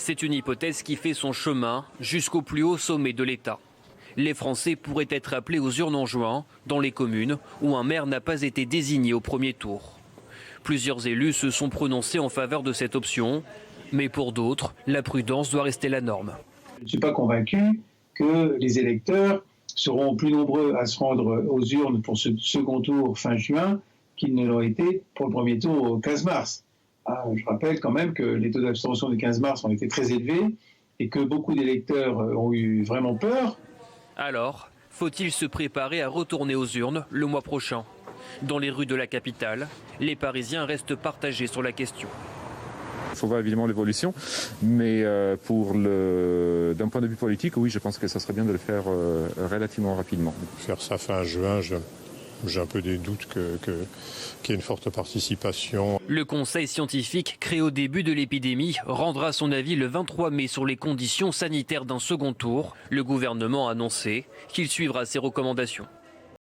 C'est une hypothèse qui fait son chemin jusqu'au plus haut sommet de l'État. Les Français pourraient être appelés aux urnes en juin, dans les communes où un maire n'a pas été désigné au premier tour. Plusieurs élus se sont prononcés en faveur de cette option, mais pour d'autres, la prudence doit rester la norme. Je ne suis pas convaincu que les électeurs seront plus nombreux à se rendre aux urnes pour ce second tour fin juin qu'ils ne l'ont été pour le premier tour au 15 mars. Je rappelle quand même que les taux d'abstention du 15 mars ont été très élevés et que beaucoup d'électeurs ont eu vraiment peur. Alors, faut-il se préparer à retourner aux urnes le mois prochain? Dans les rues de la capitale, les Parisiens restent partagés sur la question. Il faut voir évidemment l'évolution, mais d'un point de vue politique, oui, je pense que ça serait bien de le faire relativement rapidement. Faire ça fin juin, j'ai un peu des doutes qu'il y ait une forte participation. Le conseil scientifique créé au début de l'épidémie rendra son avis le 23 mai sur les conditions sanitaires d'un second tour. Le gouvernement a annoncé qu'il suivra ses recommandations.